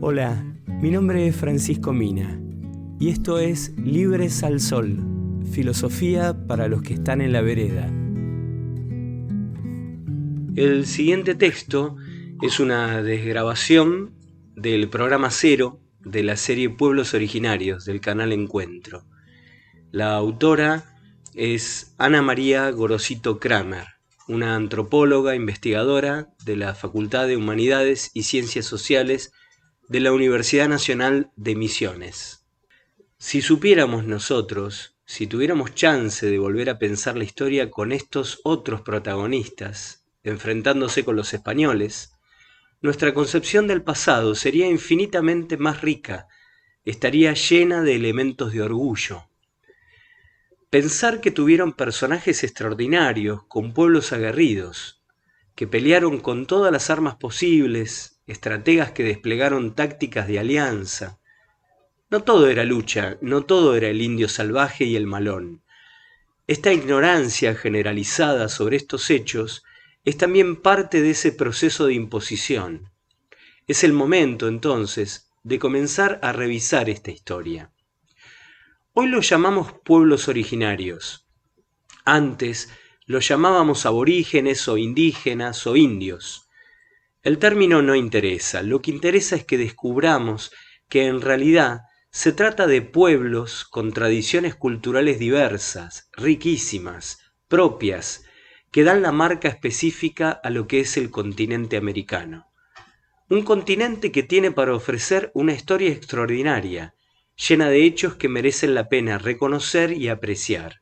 Hola, mi nombre es Francisco Mina y esto es Libres al Sol, filosofía para los que están en la vereda. El siguiente texto es una desgrabación del programa 0 de la serie Pueblos Originarios del canal Encuentro. La autora es Ana María Gorosito Kramer, una antropóloga investigadora de la Facultad de Humanidades y Ciencias Sociales de la Universidad Nacional de Misiones. Si supiéramos nosotros, si tuviéramos chance de volver a pensar la historia con estos otros protagonistas, enfrentándose con los españoles, nuestra concepción del pasado sería infinitamente más rica, estaría llena de elementos de orgullo. Pensar que tuvieron personajes extraordinarios, con pueblos aguerridos, que pelearon con todas las armas posibles, estrategas que desplegaron tácticas de alianza. No todo era lucha, no todo era el indio salvaje y el malón. Esta ignorancia generalizada sobre estos hechos es también parte de ese proceso de imposición. Es el momento, entonces, de comenzar a revisar esta historia. Hoy los llamamos pueblos originarios. Antes los llamábamos aborígenes o indígenas o indios. El término no interesa, lo que interesa es que descubramos que en realidad se trata de pueblos con tradiciones culturales diversas, riquísimas, propias, que dan la marca específica a lo que es el continente americano. Un continente que tiene para ofrecer una historia extraordinaria, llena de hechos que merecen la pena reconocer y apreciar.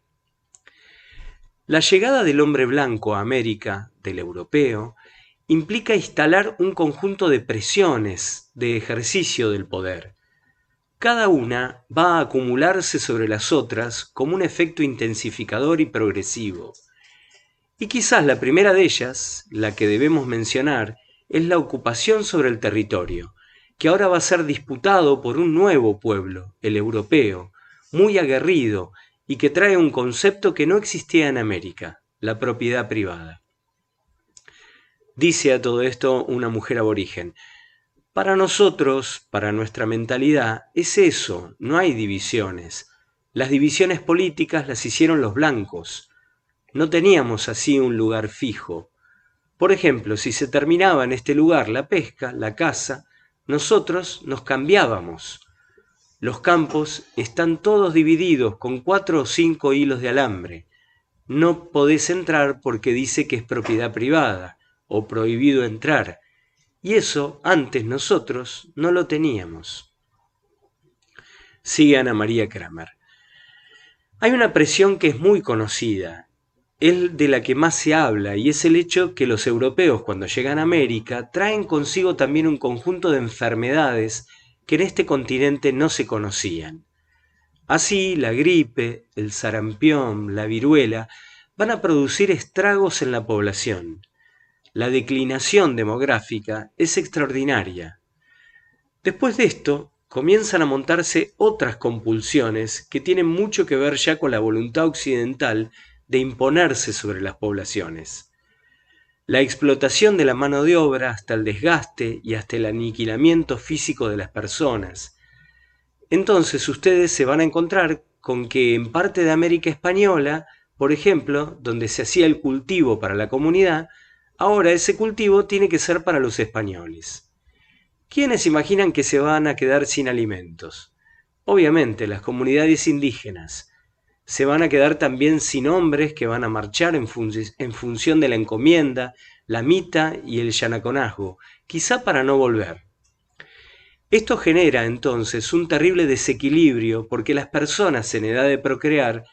La llegada del hombre blanco a América, del europeo, implica instalar un conjunto de presiones, de ejercicio del poder. Cada una va a acumularse sobre las otras como un efecto intensificador y progresivo. Y quizás la primera de ellas, la que debemos mencionar, es la ocupación sobre el territorio, que ahora va a ser disputado por un nuevo pueblo, el europeo, muy aguerrido y que trae un concepto que no existía en América, la propiedad privada. Dice a todo esto una mujer aborigen: para nosotros, para nuestra mentalidad, es eso, no hay divisiones. Las divisiones políticas las hicieron los blancos. No teníamos así un lugar fijo. Por ejemplo, si se terminaba en este lugar la pesca, la caza, nosotros nos cambiábamos. Los campos están todos divididos con 4 o 5 hilos de alambre. No podés entrar porque dice que es propiedad privada o prohibido entrar, y eso antes nosotros no lo teníamos. Sigue Ana María Kramer. Hay una presión que es muy conocida, es de la que más se habla, y es el hecho que los europeos, cuando llegan a América, traen consigo también un conjunto de enfermedades que en este continente no se conocían. Así, la gripe, el sarampión, la viruela, van a producir estragos en la población. La declinación demográfica es extraordinaria. Después de esto, comienzan a montarse otras compulsiones que tienen mucho que ver ya con la voluntad occidental de imponerse sobre las poblaciones. La explotación de la mano de obra hasta el desgaste y hasta el aniquilamiento físico de las personas. Entonces ustedes se van a encontrar con que en parte de América Española, por ejemplo, donde se hacía el cultivo para la comunidad, ahora ese cultivo tiene que ser para los españoles. ¿Quiénes imaginan que se van a quedar sin alimentos? Obviamente, las comunidades indígenas. Se van a quedar también sin hombres que van a marchar en función de la encomienda, la mita y el yanaconazgo, quizá para no volver. Esto genera entonces un terrible desequilibrio porque las personas en edad de procrear,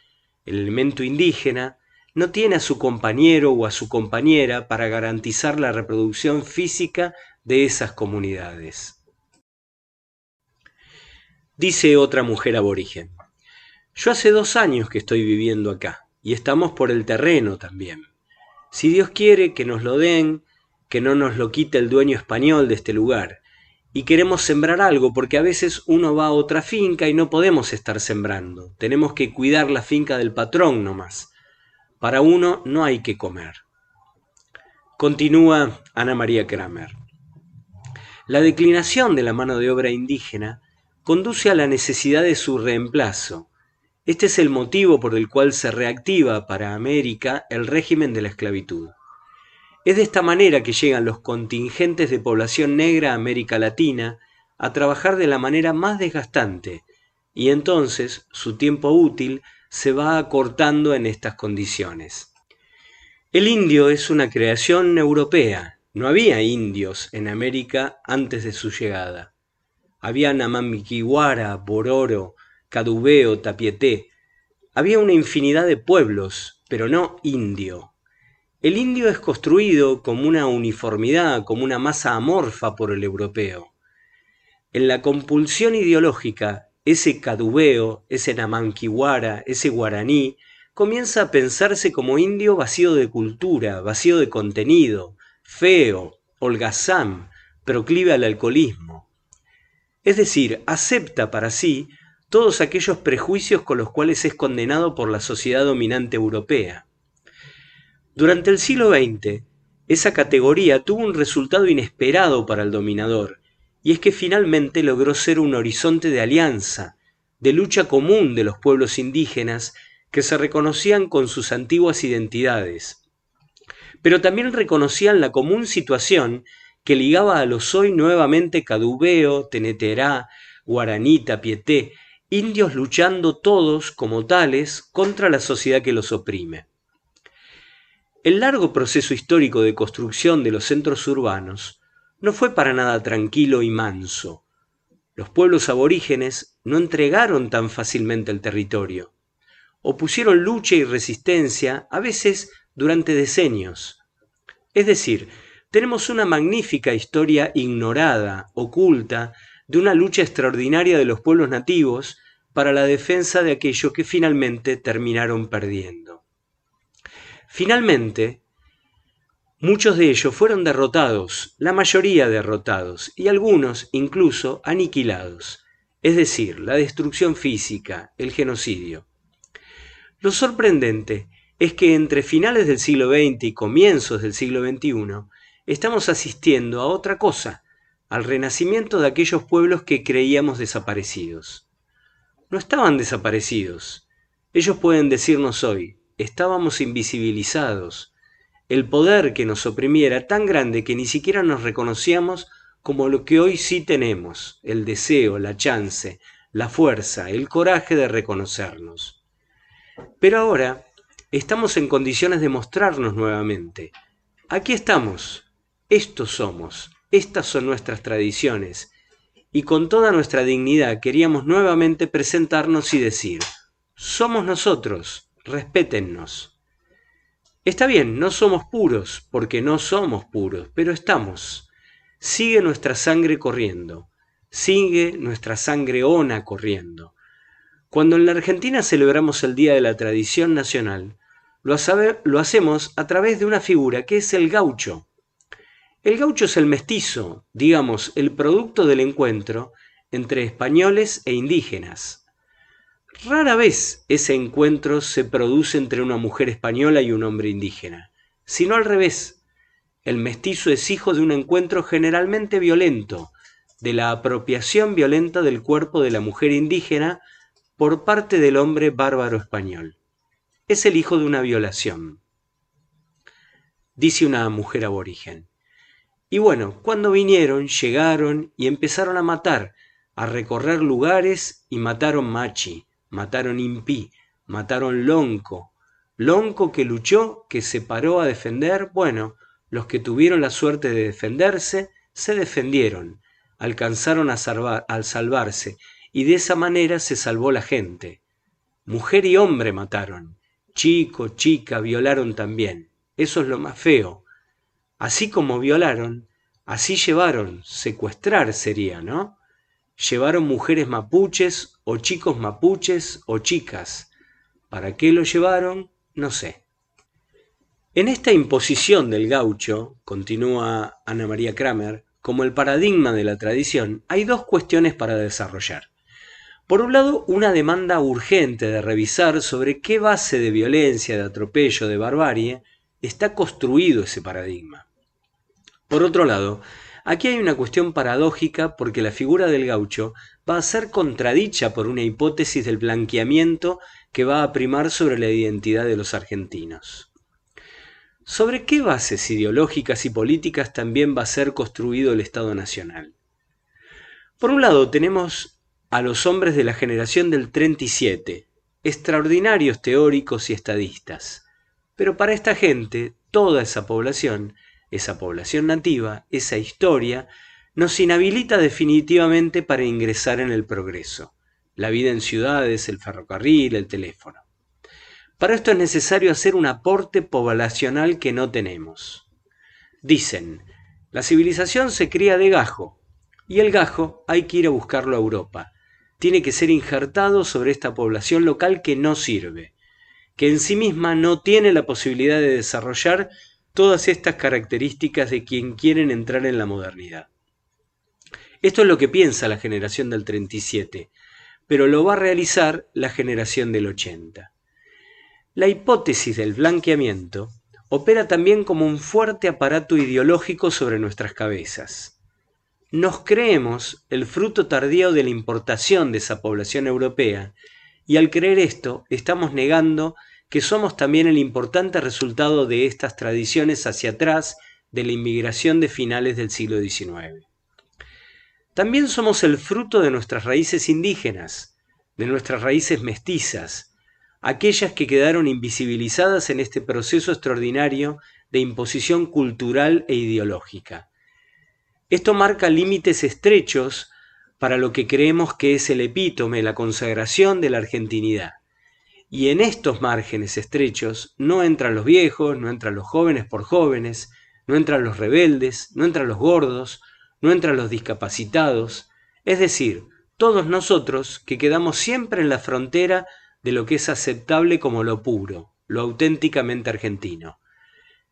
el elemento indígena, no tiene a su compañero o a su compañera para garantizar la reproducción física de esas comunidades. Dice otra mujer aborigen: yo hace 2 años que estoy viviendo acá y estamos por el terreno también. Si Dios quiere que nos lo den, que no nos lo quite el dueño español de este lugar. Y queremos sembrar algo porque a veces uno va a otra finca y no podemos estar sembrando. Tenemos que cuidar la finca del patrón nomás. Para uno no hay que comer. Continúa Ana María Kramer. La declinación de la mano de obra indígena conduce a la necesidad de su reemplazo. Este es el motivo por el cual se reactiva para América el régimen de la esclavitud. Es de esta manera que llegan los contingentes de población negra a América Latina a trabajar de la manera más desgastante, y entonces su tiempo útil se va acortando en estas condiciones. El indio es una creación europea. No había indios en América antes de su llegada. Había Namamiquiwara, Bororo, Cadubeo, Tapieté. Había una infinidad de pueblos, pero no indio. El indio es construido como una uniformidad, como una masa amorfa por el europeo. En la compulsión ideológica, ese cadubeo, ese namanquiwara, ese guaraní, comienza a pensarse como indio vacío de cultura, vacío de contenido, feo, holgazán, proclive al alcoholismo. Es decir, acepta para sí todos aquellos prejuicios con los cuales es condenado por la sociedad dominante europea. Durante el siglo XX, esa categoría tuvo un resultado inesperado para el dominador, y es que finalmente logró ser un horizonte de alianza, de lucha común de los pueblos indígenas que se reconocían con sus antiguas identidades, pero también reconocían la común situación que ligaba a los hoy nuevamente cadubeo, teneterá, guaraní, tapieté, indios luchando todos como tales contra la sociedad que los oprime. El largo proceso histórico de construcción de los centros urbanos no fue para nada tranquilo y manso. Los pueblos aborígenes no entregaron tan fácilmente el territorio. Opusieron lucha y resistencia, a veces durante decenios. Es decir, tenemos una magnífica historia ignorada, oculta, de una lucha extraordinaria de los pueblos nativos para la defensa de aquello que finalmente terminaron perdiendo. Finalmente, muchos de ellos fueron derrotados, la mayoría derrotados, y algunos incluso aniquilados, es decir, la destrucción física, el genocidio. Lo sorprendente es que entre finales del siglo XX y comienzos del siglo XXI estamos asistiendo a otra cosa, al renacimiento de aquellos pueblos que creíamos desaparecidos. No estaban desaparecidos. Ellos pueden decirnos hoy, estábamos invisibilizados. El poder que nos oprimía era tan grande que ni siquiera nos reconocíamos como lo que hoy sí tenemos, el deseo, la chance, la fuerza, el coraje de reconocernos. Pero ahora estamos en condiciones de mostrarnos nuevamente. Aquí estamos, estos somos, estas son nuestras tradiciones, y con toda nuestra dignidad queríamos nuevamente presentarnos y decir, somos nosotros, respétennos. Está bien, no somos puros, porque no somos puros, pero estamos. Sigue nuestra sangre corriendo, sigue nuestra sangre ona corriendo. Cuando en la Argentina celebramos el Día de la Tradición Nacional, lo hacemos a través de una figura que es el gaucho. El gaucho es el mestizo, digamos, el producto del encuentro entre españoles e indígenas. Rara vez ese encuentro se produce entre una mujer española y un hombre indígena, sino al revés. El mestizo es hijo de un encuentro generalmente violento, de la apropiación violenta del cuerpo de la mujer indígena por parte del hombre bárbaro español. Es el hijo de una violación, dice una mujer aborigen. Y bueno, cuando vinieron, llegaron y empezaron a matar, a recorrer lugares y mataron machi, mataron impí, mataron lonco. Lonco que luchó, que se paró a defender, bueno, los que tuvieron la suerte de defenderse, se defendieron, alcanzaron a salvarse, y de esa manera se salvó la gente. Mujer y hombre mataron, chico, chica, violaron también. Eso es lo más feo. Así como violaron, así llevaron, secuestrar sería, ¿no? Llevaron mujeres mapuches o chicos mapuches o chicas. ¿Para qué lo llevaron? No sé. En esta imposición del gaucho, continúa Ana María Kramer, como el paradigma de la tradición, hay dos cuestiones para desarrollar. Por un lado, una demanda urgente de revisar sobre qué base de violencia, de atropello, de barbarie, está construido ese paradigma. Por otro lado, Aquí hay una cuestión paradójica porque la figura del gaucho va a ser contradicha por una hipótesis del blanqueamiento que va a primar sobre la identidad de los argentinos. ¿Sobre qué bases ideológicas y políticas también va a ser construido el Estado Nacional? Por un lado tenemos a los hombres de la generación del 37, extraordinarios teóricos y estadistas, pero para esta gente, toda esa población nativa, esa historia, nos inhabilita definitivamente para ingresar en el progreso, la vida en ciudades, el ferrocarril, el teléfono. Para esto es necesario hacer un aporte poblacional que no tenemos. Dicen, la civilización se cría de gajo, y el gajo hay que ir a buscarlo a Europa. Tiene que ser injertado sobre esta población local que no sirve, que en sí misma no tiene la posibilidad de desarrollar todas estas características de quien quieren entrar en la modernidad. Esto es lo que piensa la generación del 37, pero lo va a realizar la generación del 80. La hipótesis del blanqueamiento opera también como un fuerte aparato ideológico sobre nuestras cabezas. Nos creemos el fruto tardío de la importación de esa población europea, y al creer esto estamos negando que somos también el importante resultado de estas tradiciones hacia atrás de la inmigración de finales del siglo XIX. También somos el fruto de nuestras raíces indígenas, de nuestras raíces mestizas, aquellas que quedaron invisibilizadas en este proceso extraordinario de imposición cultural e ideológica. Esto marca límites estrechos para lo que creemos que es el epítome, la consagración de la argentinidad. Y en estos márgenes estrechos no entran los viejos, no entran los jóvenes por jóvenes, no entran los rebeldes, no entran los gordos, no entran los discapacitados, es decir, todos nosotros que quedamos siempre en la frontera de lo que es aceptable como lo puro, lo auténticamente argentino.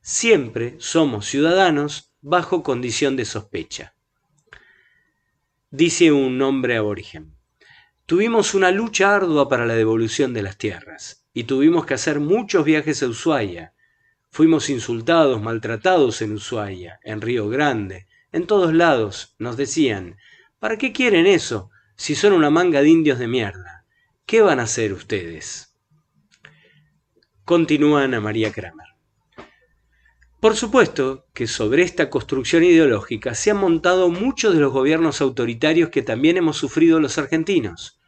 Siempre somos ciudadanos bajo condición de sospecha. Dice un hombre aborigen: tuvimos una lucha ardua para la devolución de las tierras, y tuvimos que hacer muchos viajes a Ushuaia. Fuimos insultados, maltratados en Ushuaia, en Río Grande, en todos lados. Nos decían, ¿para qué quieren eso, si son una manga de indios de mierda? ¿Qué van a hacer ustedes? Continúa Ana María Kramer. Por supuesto que sobre esta construcción ideológica se han montado muchos de los gobiernos autoritarios que también hemos sufrido los argentinos.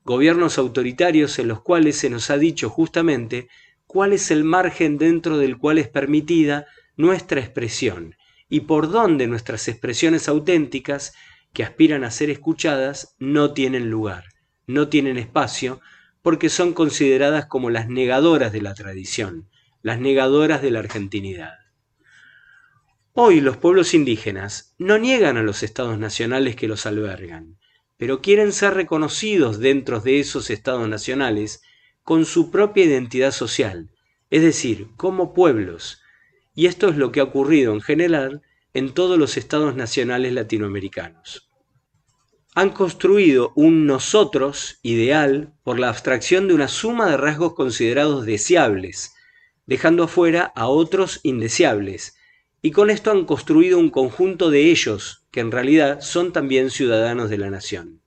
Gobiernos autoritarios en los cuales se nos ha dicho justamente cuál es el margen dentro del cual es permitida nuestra expresión y por dónde nuestras expresiones auténticas, que aspiran a ser escuchadas, no tienen lugar, no tienen espacio, porque son consideradas como las negadoras de la tradición, las negadoras de la argentinidad. Hoy los pueblos indígenas no niegan a los estados nacionales que los albergan, pero quieren ser reconocidos dentro de esos estados nacionales con su propia identidad social, es decir, como pueblos, y esto es lo que ha ocurrido en general en todos los estados nacionales latinoamericanos. Han construido un nosotros ideal por la abstracción de una suma de rasgos considerados deseables, dejando afuera a otros indeseables, y con esto han construido un conjunto de ellos, que en realidad son también ciudadanos de la nación.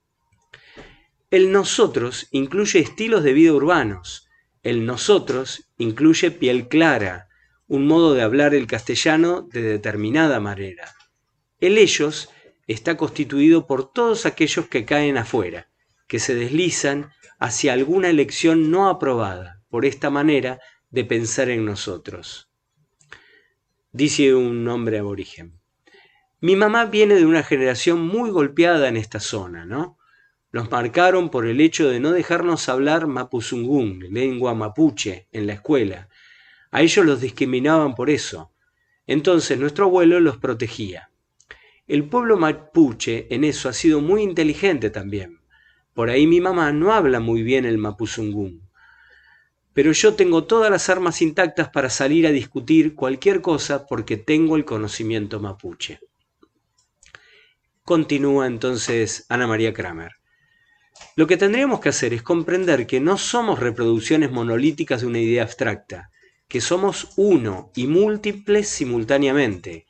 El nosotros incluye estilos de vida urbanos, el nosotros incluye piel clara, un modo de hablar el castellano de determinada manera. El ellos está constituido por todos aquellos que caen afuera, que se deslizan hacia alguna elección no aprobada por esta manera de pensar en nosotros. Dice un hombre aborigen: mi mamá viene de una generación muy golpeada en esta zona, ¿no? Nos marcaron por el hecho de no dejarnos hablar mapuzungún, lengua mapuche, en la escuela. A ellos los discriminaban por eso. Entonces nuestro abuelo los protegía. El pueblo mapuche en eso ha sido muy inteligente también. Por ahí mi mamá no habla muy bien el mapuzungún. Pero yo tengo todas las armas intactas para salir a discutir cualquier cosa porque tengo el conocimiento mapuche. Continúa entonces Ana María Kramer. Lo que tendríamos que hacer es comprender que no somos reproducciones monolíticas de una idea abstracta, que somos uno y múltiples simultáneamente,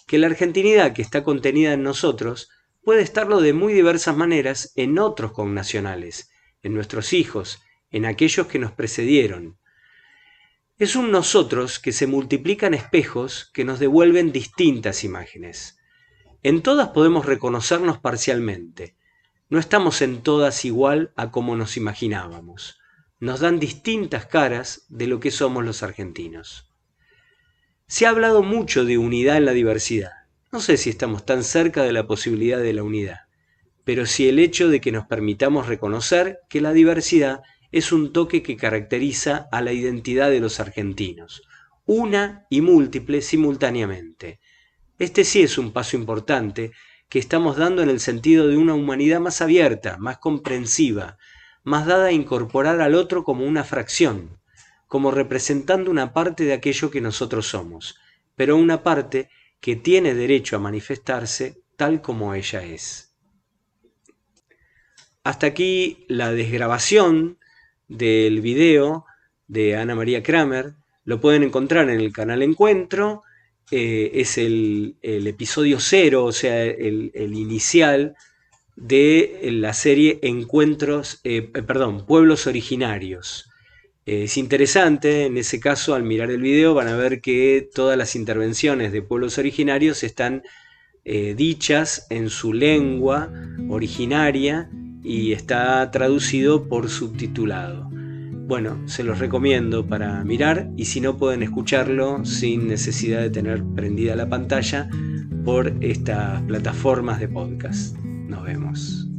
que la argentinidad que está contenida en nosotros puede estarlo de muy diversas maneras en otros connacionales, en nuestros hijos, en aquellos que nos precedieron. Es un nosotros que se multiplican espejos que nos devuelven distintas imágenes. En todas podemos reconocernos parcialmente. No estamos en todas igual a como nos imaginábamos. Nos dan distintas caras de lo que somos los argentinos. Se ha hablado mucho de unidad en la diversidad. No sé si estamos tan cerca de la posibilidad de la unidad, pero sí el hecho de que nos permitamos reconocer que la diversidad es un toque que caracteriza a la identidad de los argentinos, una y múltiple simultáneamente. Este sí es un paso importante que estamos dando en el sentido de una humanidad más abierta, más comprensiva, más dada a incorporar al otro como una fracción, como representando una parte de aquello que nosotros somos, pero una parte que tiene derecho a manifestarse tal como ella es. Hasta aquí la desgrabación del video de Ana María Kramer. Lo pueden encontrar en el canal Encuentro. Es el episodio 0, o sea, el inicial de la serie Pueblos Originarios. Es interesante, en ese caso, al mirar el video van a ver que todas las intervenciones de pueblos originarios están dichas en su lengua originaria y está traducido por subtitulado. Bueno, se los recomiendo para mirar, y si no, pueden escucharlo sin necesidad de tener prendida la pantalla por estas plataformas de podcast. Nos vemos.